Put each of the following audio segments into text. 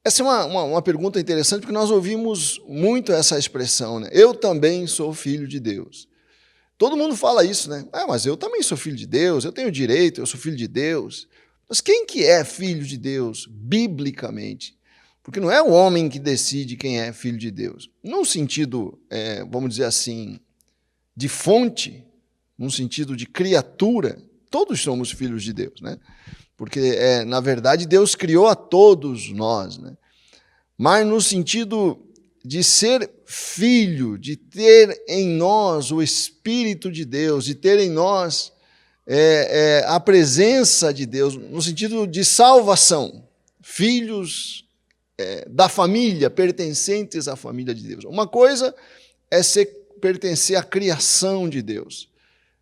Essa é uma pergunta interessante, porque nós ouvimos muito essa expressão, né? Eu também sou filho de Deus. Todo mundo fala isso, né? Mas eu também sou filho de Deus, eu tenho direito, eu sou filho de Deus. Mas quem que é filho de Deus, biblicamente? Porque não é o homem que decide quem é filho de Deus. Num sentido, vamos dizer assim, de fonte, num sentido de criatura, todos somos filhos de Deus, né? Porque, na verdade, Deus criou a todos nós, né? Mas no sentido de ser filho, de ter em nós o Espírito de Deus, de ter em nós a presença de Deus, no sentido de salvação, filhos da família, pertencentes à família de Deus. Uma coisa é pertencer à criação de Deus.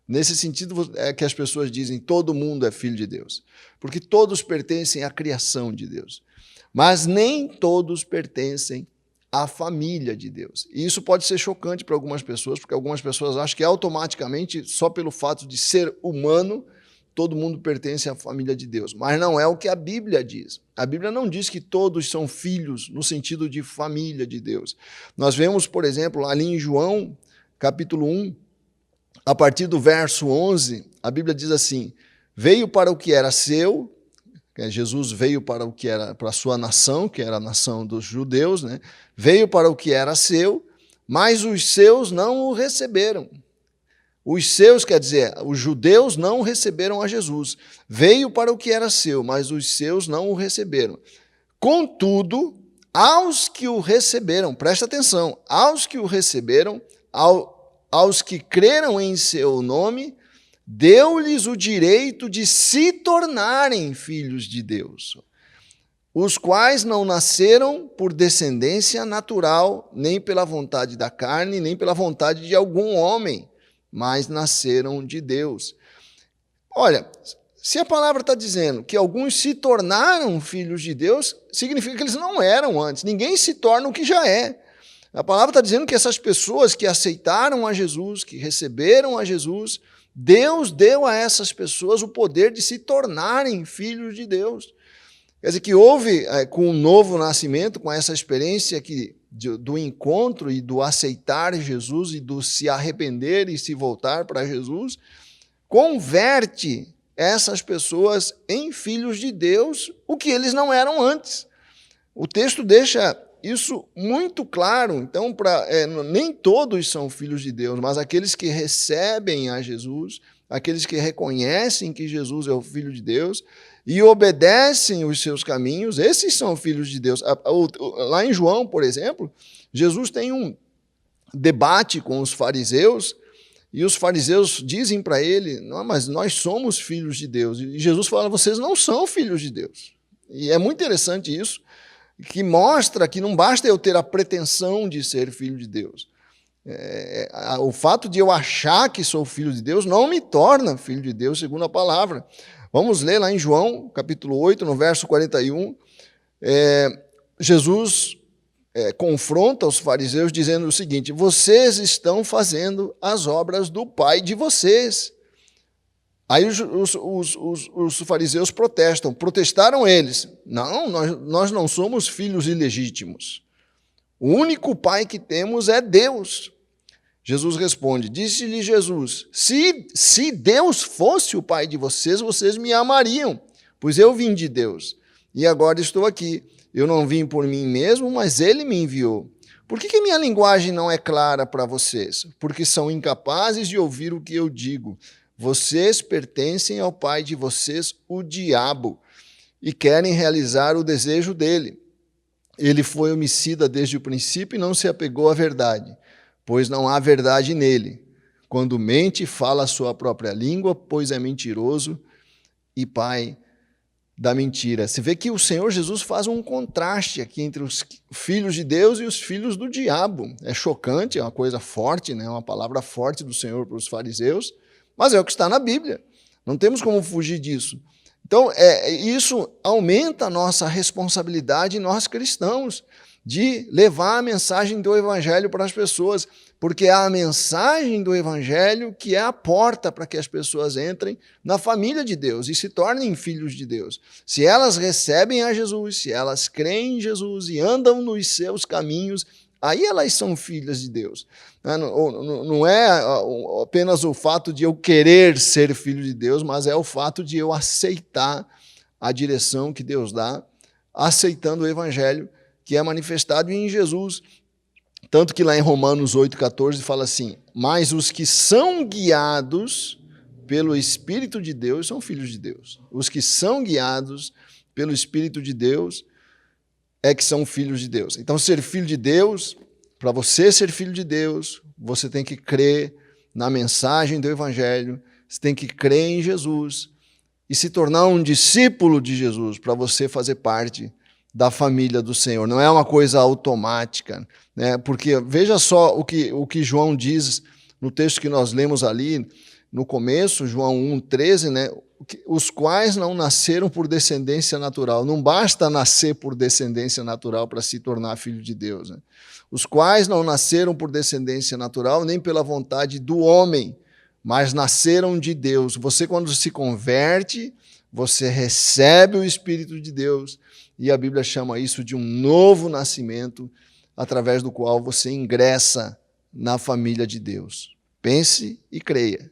Nesse sentido é que as pessoas dizem todo mundo é filho de Deus, porque todos pertencem à criação de Deus, mas nem todos pertencem à família de Deus. E isso pode ser chocante para algumas pessoas, porque algumas pessoas acham que automaticamente, só pelo fato de ser humano, todo mundo pertence à família de Deus. Mas não é o que a Bíblia diz. A Bíblia não diz que todos são filhos no sentido de família de Deus. Nós vemos, por exemplo, ali em João, capítulo 1, a partir do verso 11, a Bíblia diz assim: veio para o que era seu, Jesus veio para o que era para a sua nação, que era a nação dos judeus, né? Veio para o que era seu, mas os seus não o receberam. Os seus, quer dizer, os judeus não receberam a Jesus. Veio para o que era seu, mas os seus não o receberam. Contudo, aos que o receberam, presta atenção, aos que o receberam, aos que creram em seu nome, deu-lhes o direito de se tornarem filhos de Deus, os quais não nasceram por descendência natural, nem pela vontade da carne, nem pela vontade de algum homem, mas nasceram de Deus. Olha, se a palavra está dizendo que alguns se tornaram filhos de Deus, significa que eles não eram antes. Ninguém se torna o que já é. A palavra está dizendo que essas pessoas que aceitaram a Jesus, que receberam a Jesus, Deus deu a essas pessoas o poder de se tornarem filhos de Deus. Quer dizer, que houve, com o novo nascimento, com essa experiência do encontro e do aceitar Jesus e do se arrepender e se voltar para Jesus, converte essas pessoas em filhos de Deus, o que eles não eram antes. O texto deixa isso muito claro. Então, nem todos são filhos de Deus, mas aqueles que recebem a Jesus, aqueles que reconhecem que Jesus é o Filho de Deus e obedecem os seus caminhos, esses são filhos de Deus. Lá em João, por exemplo, Jesus tem um debate com os fariseus, e os fariseus dizem para ele: não, mas nós somos filhos de Deus. E Jesus fala: vocês não são filhos de Deus. E é muito interessante isso, que mostra que não basta eu ter a pretensão de ser filho de Deus. O fato de eu achar que sou filho de Deus não me torna filho de Deus, segundo a palavra. Vamos ler lá em João, capítulo 8, no verso 41. Jesus confronta os fariseus dizendo o seguinte: vocês estão fazendo as obras do pai de vocês. Aí os fariseus protestaram eles: não, nós não somos filhos ilegítimos. O único pai que temos é Deus. Jesus responde: disse-lhe Jesus: se Deus fosse o pai de vocês, vocês me amariam, pois eu vim de Deus, e agora estou aqui. Eu não vim por mim mesmo, mas ele me enviou. Por que minha linguagem não é clara para vocês? Porque são incapazes de ouvir o que eu digo. Vocês pertencem ao pai de vocês, o diabo, e querem realizar o desejo dele. Ele foi homicida desde o princípio e não se apegou à verdade, pois não há verdade nele. Quando mente, fala a sua própria língua, pois é mentiroso e pai da mentira. Você vê que o Senhor Jesus faz um contraste aqui entre os filhos de Deus e os filhos do diabo. É chocante, é uma coisa forte, né? Uma palavra forte do Senhor para os fariseus, mas é o que está na Bíblia. Não temos como fugir disso. Então, isso aumenta a nossa responsabilidade, nós cristãos, de levar a mensagem do Evangelho para as pessoas, porque é a mensagem do Evangelho que é a porta para que as pessoas entrem na família de Deus e se tornem filhos de Deus. Se elas recebem a Jesus, se elas creem em Jesus e andam nos seus caminhos, aí elas são filhas de Deus. Não é apenas o fato de eu querer ser filho de Deus, mas é o fato de eu aceitar a direção que Deus dá, aceitando o Evangelho que é manifestado em Jesus. Tanto que lá em Romanos 8,14 fala assim: mas os que são guiados pelo Espírito de Deus são filhos de Deus. Os que são guiados pelo Espírito de Deus é que são filhos de Deus. Então, ser filho de Deus, para você ser filho de Deus, você tem que crer na mensagem do Evangelho, você tem que crer em Jesus e se tornar um discípulo de Jesus para você fazer parte da família do Senhor. Não é uma coisa automática, né? Porque veja só o que João diz no texto que nós lemos ali no começo, João 1,13, né? Os quais não nasceram por descendência natural. Não basta nascer por descendência natural para se tornar filho de Deus, né? Os quais não nasceram por descendência natural, nem pela vontade do homem, mas nasceram de Deus. Você, quando se converte, você recebe o Espírito de Deus, e a Bíblia chama isso de um novo nascimento, através do qual você ingressa na família de Deus. Pense e creia.